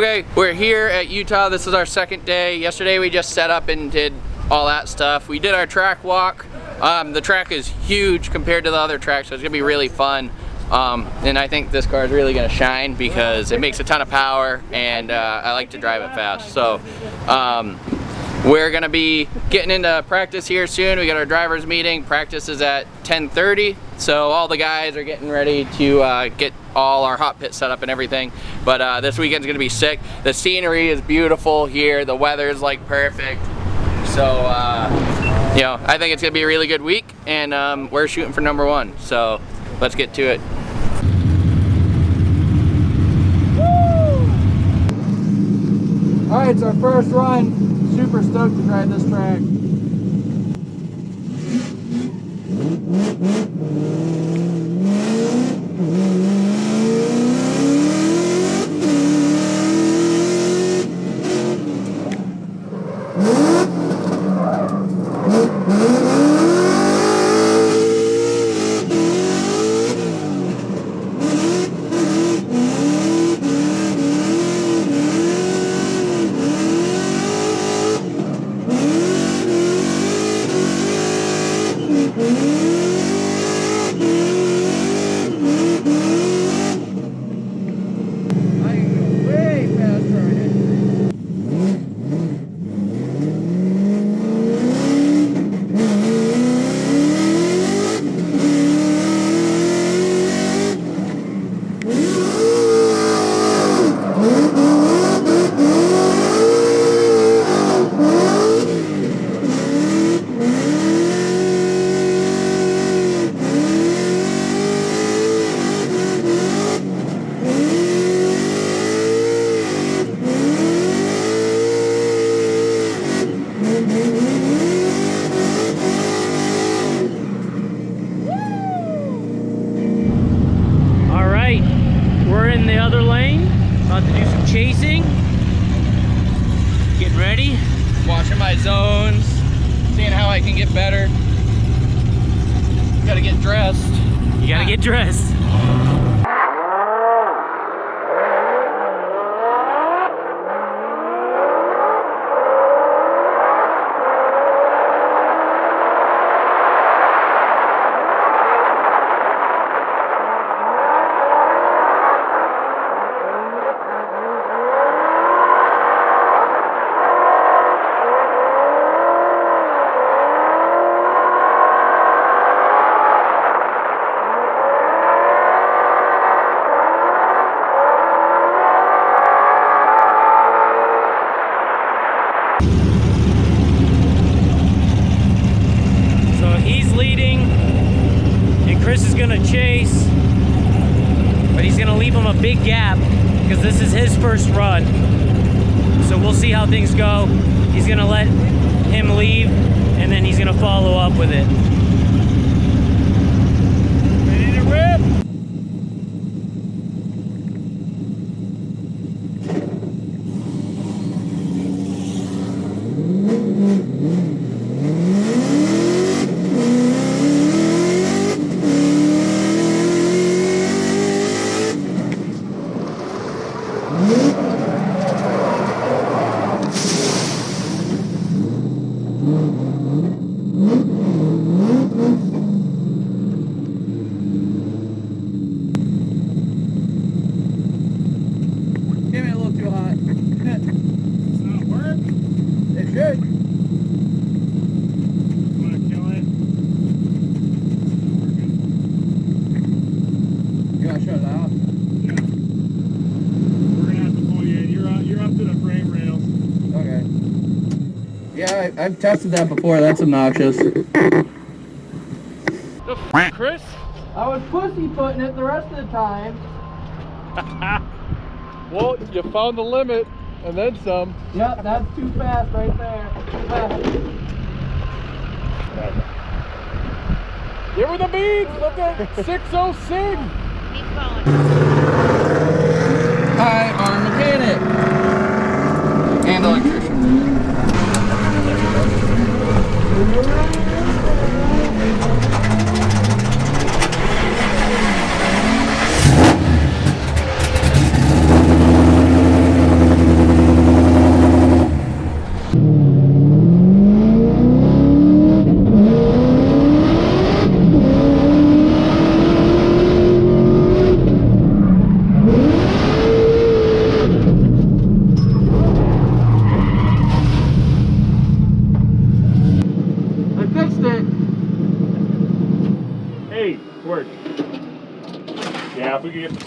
Okay, we're here at Utah. This is our second day. Yesterday we just set up and did all that stuff. We did our track walk. The track is huge compared to the other tracks, so it's gonna be really fun. And I think this car is really gonna shine because it makes a ton of power, and I like to drive it fast. So we're gonna be getting into practice here soon. We got our drivers meeting. Practice is at 10:30, so all the guys are getting ready to get all our hot pit set up and everything. But this weekend's gonna be sick. The scenery is beautiful here. The weather is like perfect. So you know, I think it's gonna be a really good week, and we're shooting for #1. So let's get to it. All right, it's our first run. Super stoked to drive this track. Chasing, getting ready, watching my zones, seeing how I can get better. Gotta get dressed. You gotta get dressed. Chris is gonna chase, but he's gonna leave him a big gap because this is his first run. So we'll see how things go. He's gonna let him leave, and then he's gonna follow up with it. Ready to rip? Yeah, I've tested that before. That's obnoxious. The f, Chris? I was pussyfooting it the rest of the time. Well, you found the limit and then some. Yep, that's too fast right there. Too fast. Give her the beans. Look at 606. Hi, our mechanic and electrician.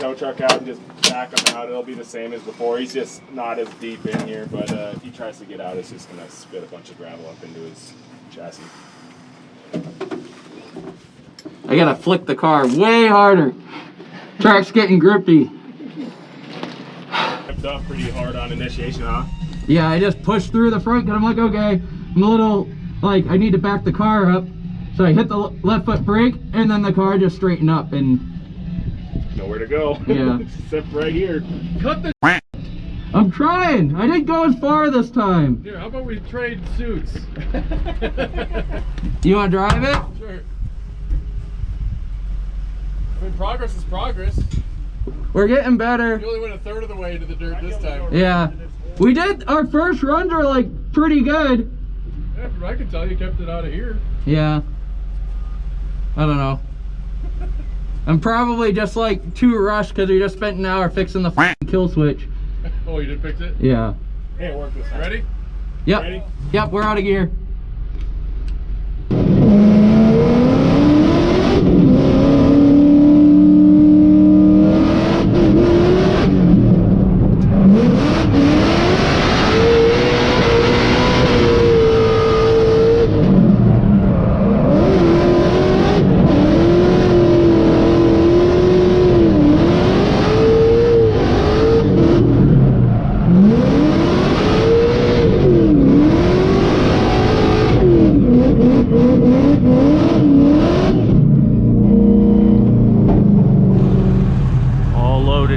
tow truck out and just back him out. It'll be the same as before. He's just not as deep in here, but if he tries to get out, it's just gonna spit a bunch of gravel up into his chassis. I gotta flick the car way harder. Track's getting grippy. Stepped up pretty hard on initiation, huh? Yeah, I just pushed through the front because I'm like, okay, I'm a little, like, I need to back the car up. So I hit the left foot brake, and then the car just straightened up, and... Nowhere to go. Yeah. Except right here. Cut the I'm trying! I didn't go as far this time. Here, how about we trade suits? You want to drive it? Sure. I mean, progress is progress. We're getting better. You only went a third of the way to the dirt this time. Yeah. We did, our first runs were like pretty good. Yeah, from what I can tell, you kept it out of here. Yeah. I don't know. I'm probably just like too rushed because we just spent an hour fixing the f***ing kill switch. Oh, you did fix it? Yeah. Hey, it worked this time. Ready? Yep. Ready? Yep, we're out of gear.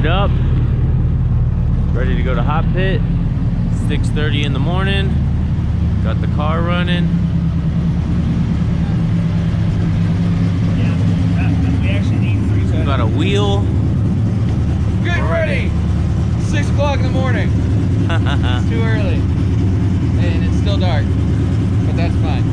Up, ready to go to hot pit. 6:30 in the morning. Got the car running. Yeah, we actually need 3 seconds. Got a wheel. Get ready! 6 o'clock in the morning. It's too early. And it's still dark. But that's fine.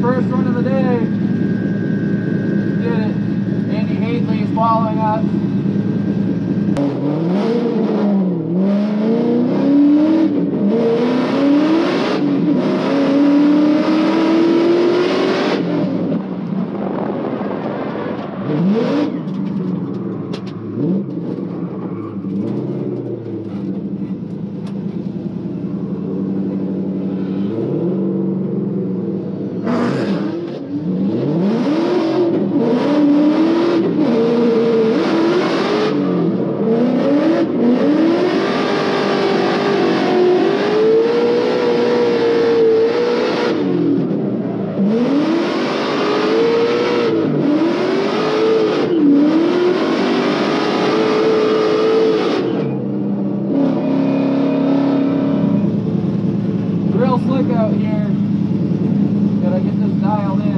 First run of the day. Did it. Andy Hadley is following us. Slick out here. Gotta get this dialed in.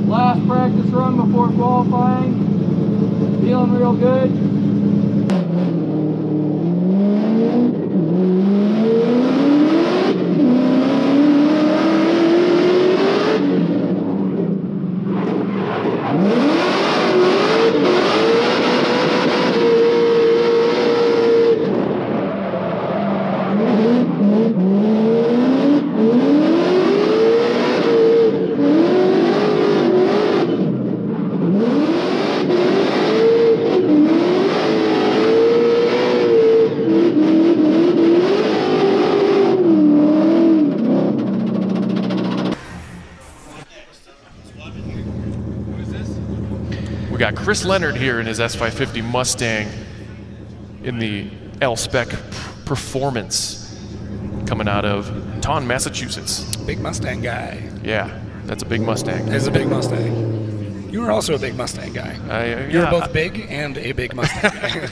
Last practice run before qualifying. Feeling real good. We got Chris Leonard here in his S550 Mustang in the L-Spec Performance coming out of Taunton, Massachusetts. Big Mustang guy. Yeah, that's a big Mustang. It's a big Mustang. You were also a big Mustang guy. You were both big and a big Mustang guy.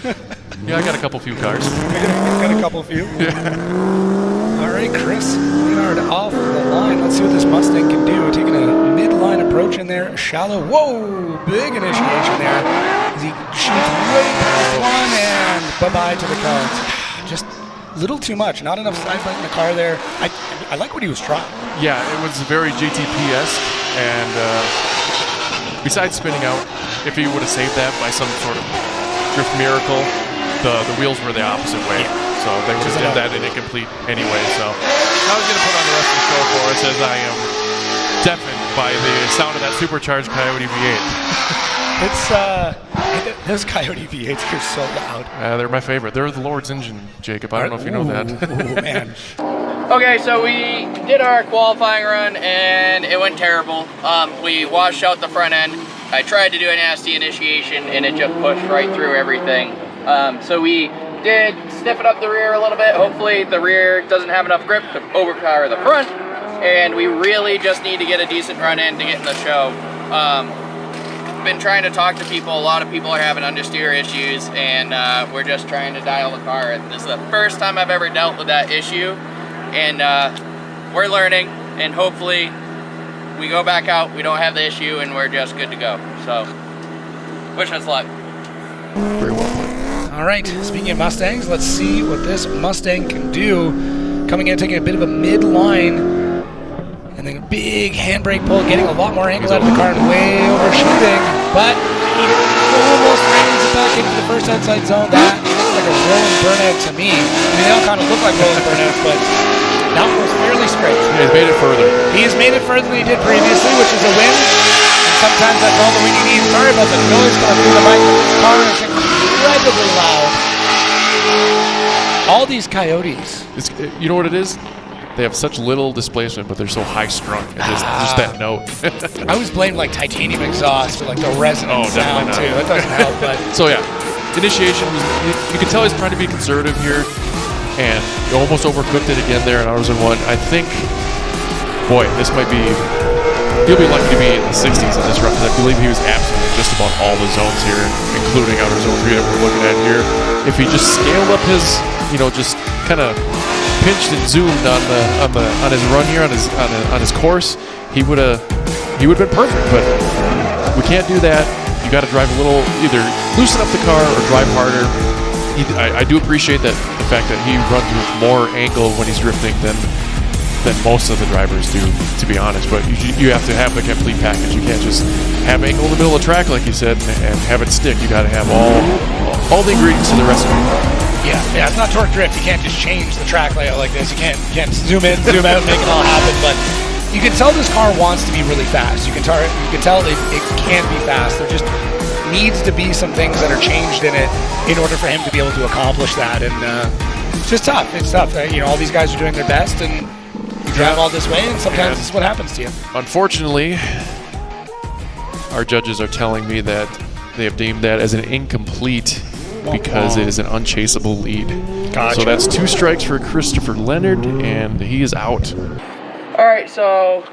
Yeah, I got a couple few cars. Got a couple few. Yeah. All right, Chris Leonard off the line. Let's see what this Mustang can do. Taking a midline approach in there, shallow. Whoa, big initiation there. As he shoots way past one and bye-bye to the car. Just a little too much. Not enough side plate in the car there. I like what he was trying. Yeah, it was very GTP-esque, and besides spinning out, if he would have saved that by some sort of drift miracle, the wheels were the opposite way. Yeah. So they would have did that in incomplete anyway. So I was going to put on the rest of the show for us, as I am deafened by the sound of that supercharged Coyote V8. Those Coyote V8s are so loud. They're my favorite. They're the Lord's engine, Jacob. I don't know if you know that. Oh, man. Okay, so we did our qualifying run and it went terrible. We washed out the front end. I tried to do a nasty initiation and it just pushed right through everything. So we did stiffen up the rear a little bit. Hopefully the rear doesn't have enough grip to overpower the front. And we really just need to get a decent run in to get in the show. Been trying to talk to people. A lot of people are having understeer issues, and we're just trying to dial the car. And this is the first time I've ever dealt with that issue, and we're learning. And hopefully, we go back out, we don't have the issue, and we're just good to go. So, wish us luck. Very well played. All right. Speaking of Mustangs, let's see what this Mustang can do. Coming in, taking a bit of a midline. And then a big handbrake pull, getting a lot more angle out of the car and way overshooting. But he almost brings it back into the first outside zone. That looks like a rolling burnout to me. I mean, they all kind of look like rolling burnouts, but that one was fairly straight. He's made it further. He has made it further than he did previously, which is a win. And sometimes that's all the win you need. Sorry about the noise coming through the mic, but this car is incredibly loud. All these Coyotes. You know what it is? They have such little displacement, but they're so high-strung. Just that note. I always blame like titanium exhaust or like the resonant sound too. That doesn't help. But so yeah, initiation was. You can tell he's trying to be conservative here, and he almost overcooked it again there in Autos in One. I think, boy, this might be. He'll be lucky to be in the 60s in this run, because I believe he was absent in just about all the zones here, including Outer Zone 3 that we're looking at here. If he just scaled up his, just kind of pinched and zoomed on his run here, on his course, he would have been perfect. But we can't do that. You got to drive a little, either loosen up the car or drive harder. I do appreciate that the fact that he runs with more angle when he's drifting than most of the drivers do, to be honest. But you have to have the complete package. You can't just have angle in the middle of the track, like you said, and have it stick. You got to have all the ingredients to the recipe. Yeah, it's not torque drift. You can't just change the track layout like this. You can't zoom in, zoom out, make it all happen. But you can tell this car wants to be really fast. You can tell it can be fast. There just needs to be some things that are changed in it in order for him to be able to accomplish that. And it's just tough. It's tough. All these guys are doing their best, and you drive all this way, and sometimes this is what happens to you. Unfortunately, Our judges are telling me that they have deemed that as an incomplete because it is an unchaseable lead. Gotcha. So that's 2 strikes for Christopher Leonard, and he is out. All right, so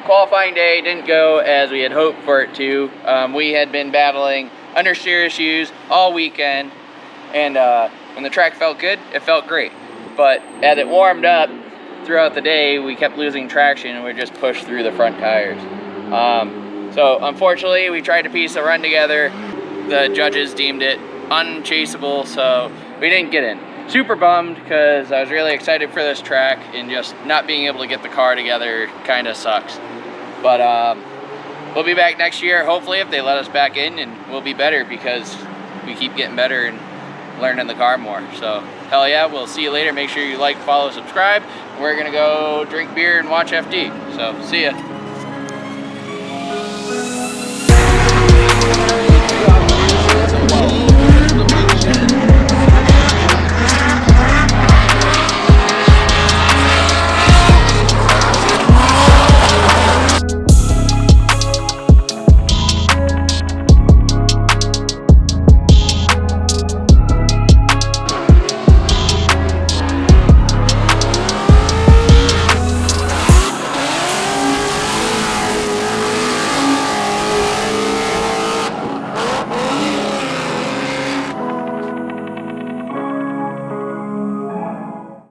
qualifying day didn't go as we had hoped for it to. We had been battling understeer issues all weekend, and when the track felt good, it felt great. But as it warmed up throughout the day, we kept losing traction and we just pushed through the front tires. So unfortunately, we tried to piece a run together. The judges deemed it unchaseable, so we didn't get in. Super bummed because I was really excited for this track, and just not being able to get the car together kind of sucks. But we'll be back next year, hopefully, if they let us back in, and we'll be better because we keep getting better and learning the car more. So hell yeah, we'll see you later. Make sure you like, follow, subscribe. We're gonna go drink beer and watch FD. So see ya.